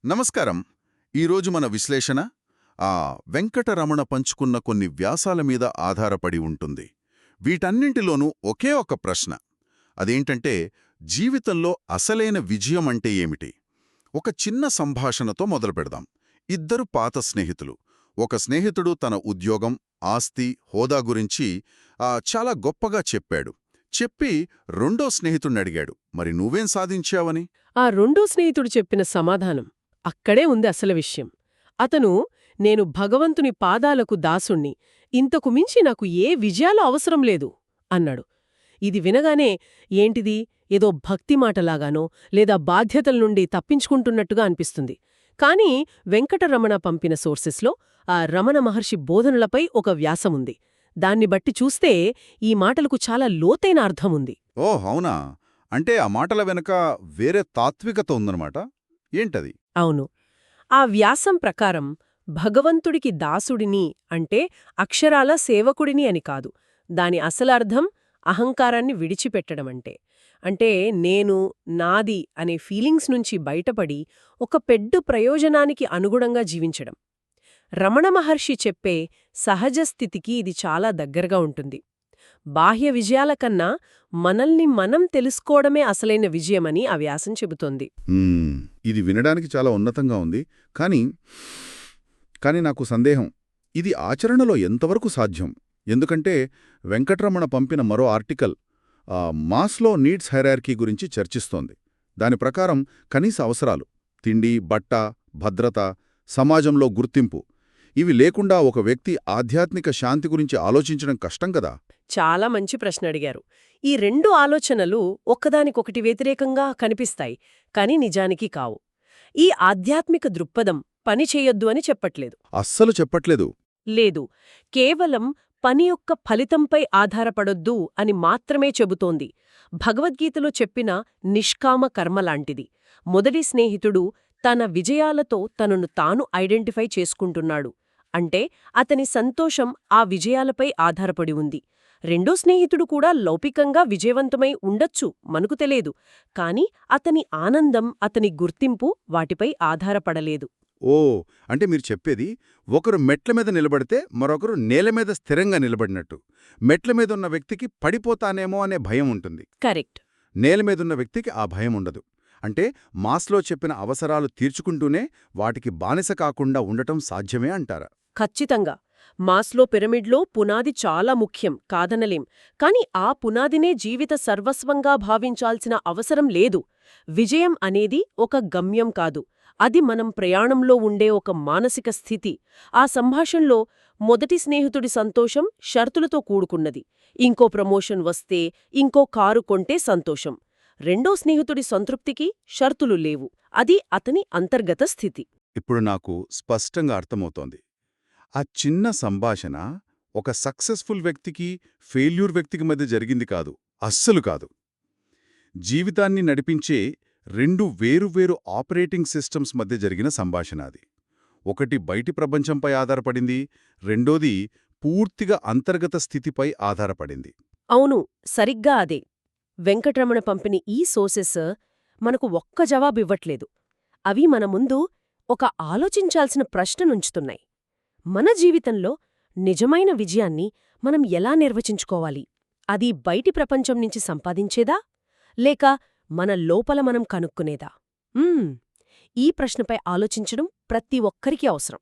నమస్కారం. ఈరోజు మన విశ్లేషణ వెంకటరమణ పంచుకున్న కొన్ని వ్యాసాల మీద ఆధారపడి ఉంటుంది. వీటన్నింటిలోనూ ఒకే ఒక ప్రశ్న. అదేంటంటే, జీవితంలో అసలైన విజయం అంటే ఏమిటి? ఒక చిన్న సంభాషణతో మొదలుపెడదాం. ఇద్దరు పాత స్నేహితులు. ఒక స్నేహితుడు తన ఉద్యోగం, ఆస్తి, హోదా గురించి చాలా గొప్పగా చెప్పాడు. చెప్పి రెండో స్నేహితుణ్ణి అడిగాడు, మరి నువ్వేం సాధించావని? ఆ రెండో స్నేహితుడు చెప్పిన సమాధానం అక్కడే ఉంది అసలు విషయం. అతను, నేను భగవంతుని పాదాలకు దాసుణ్ణి, ఇంతకు మించి నాకు ఏ విజయాలు అవసరం లేదు అన్నాడు. ఇది వినగానే ఏంటిది, ఏదో భక్తి మాటలాగానో లేదా బాధ్యతల నుండి తప్పించుకుంటున్నట్టుగా అనిపిస్తుంది. కాని వెంకటరమణ పంపిన సోర్సెస్లో ఆ రమణ మహర్షి బోధనలపై ఒక వ్యాసముంది. దాన్ని బట్టి చూస్తే ఈ మాటలకు చాలా లోతైన అర్థముంది. ఓ అవునా? అంటే ఆ మాటల వెనుక వేరే తాత్వికత ఉందన్నమాట. ఏంటది? అవును. ఆ వ్యాసం ప్రకారం భగవంతుడికి దాసుడిని అంటే అక్షరాల సేవకుడిని అని కాదు. దాని అసలర్థం అహంకారాన్ని విడిచిపెట్టడమంటే. అంటే నేను, నాది అనే ఫీలింగ్స్ నుంచి బయటపడి ఒక పెద్ద ప్రయోజనానికి అనుగుణంగా జీవించడం. రమణ మహర్షి చెప్పే సహజ స్థితికి ఇది చాలా దగ్గరగా ఉంటుంది. బాహ్య విజయాల కన్నా మనల్ని మనం తెలుసుకోవడమే అసలైన విజయమని ఆ వ్యాసం చెబుతోంది. ఇది వినడానికి చాలా ఉన్నతంగా ఉంది. కానీ నాకు సందేహం, ఇది ఆచరణలో ఎంతవరకు సాధ్యం? ఎందుకంటే వెంకటరమణ పంపిన మరో ఆర్టికల్ మాస్లో నీడ్స్ హైరార్కీ గురించి చర్చిస్తోంది. దాని ప్రకారం కనీస అవసరాలు, తిండి, బట్ట, భద్రత, సమాజంలో గుర్తింపు, ఇవి లేకుండా ఒక వ్యక్తి ఆధ్యాత్మిక శాంతి గురించి ఆలోచించడం కష్టం కదా? చాలా మంచి ప్రశ్న అడిగారు. ఈ రెండు ఆలోచనలు ఒక్కదానికొకటి వ్యతిరేకంగా కనిపిస్తాయి, కాని నిజానికి కావు. ఈ ఆధ్యాత్మిక దృక్పథం పని చేయొద్దు అని చెప్పట్లేదు. అస్సలు చెప్పట్లేదు. లేదు, కేవలం పని యొక్క ఫలితంపై ఆధారపడొద్దు అని మాత్రమే చెబుతోంది. భగవద్గీతలో చెప్పిన నిష్కామ కర్మలాంటిది. మొదటి స్నేహితుడు తన విజయాలతో తనను తాను ఐడెంటిఫై చేసుకుంటున్నాడు. అంటే అతని సంతోషం ఆ విజయాలపై ఆధారపడి ఉంది. రెండో స్నేహితుడు కూడా లౌకికంగా విజయవంతమై ఉండొచ్చు, మనకు తెలియదు. కాని అతని ఆనందం, అతని గుర్తింపు వాటిపై ఆధారపడలేదు. ఓ, అంటే మీరు చెప్పేది, ఒకరు మెట్ల మీద నిలబడితే మరొకరు నేల మీద స్థిరంగా నిలబడినట్టు. మెట్ల మీదున్న వ్యక్తికి పడిపోతానేమో అనే భయం ఉంటుంది. కరెక్ట్. నేల మీదున్న వ్యక్తికి ఆ భయం ఉండదు. అంటే మాస్లో చెప్పిన అవసరాలు తీర్చుకుంటూనే వాటికి బానిస కాకుండా ఉండటం సాధ్యమే అంటారా? ఖచ్చితంగా. మాస్లో పిరమిడ్లో పునాది చాలా ముఖ్యం, కాదనలేం. కాని ఆ పునాదినే జీవిత సర్వస్వంగా భావించాల్సిన అవసరం లేదు. విజయం అనేది ఒక గమ్యం కాదు, అది మనం ప్రయాణంలో ఉండే ఒక మానసిక స్థితి. ఆ సంభాషణలో మొదటి స్నేహితుడి సంతోషం షరతులతో కూడుకున్నది. ఇంకో ప్రమోషన్ వస్తే, ఇంకో కారు కొంటే సంతోషం. రెండో స్నేహితుడి సంతృప్తికి షరతులు లేవు. అది అతని అంతర్గత స్థితి. ఇప్పుడు నాకు స్పష్టంగా అర్థమవుతోంది. ఆ చిన్న సంభాషణ ఒక సక్సెస్ఫుల్ వ్యక్తికి, ఫెయిల్యూర్ వ్యక్తికి మధ్య జరిగింది కాదు, అస్సలు కాదు. జీవితాన్ని నడిపించే రెండు వేరువేరు ఆపరేటింగ్ సిస్టమ్స్ మధ్య జరిగిన సంభాషణ అది. ఒకటి బయటి ప్రపంచంపై ఆధారపడింది, రెండోది పూర్తిగా అంతర్గత స్థితిపై ఆధారపడింది. అవును, సరిగ్గా అదే. వెంకటరమణ పంపిన ఈ సోర్సెస్ మనకు ఒక్క జవాబివ్వట్లేదు. అవి మన ముందు ఒక ఆలోచించాల్సిన ప్రశ్ననుంచుతున్నాయి. మన జీవితంలో నిజమైన విజయాన్ని మనం ఎలా నిర్వచించుకోవాలి? అది బయటి ప్రపంచం నుంచి సంపాదించేదా, లేక మన లోపల మనం కనుక్కునేదా? ఈ ప్రశ్నపై ఆలోచించడం ప్రతి ఒక్కరికీ అవసరం.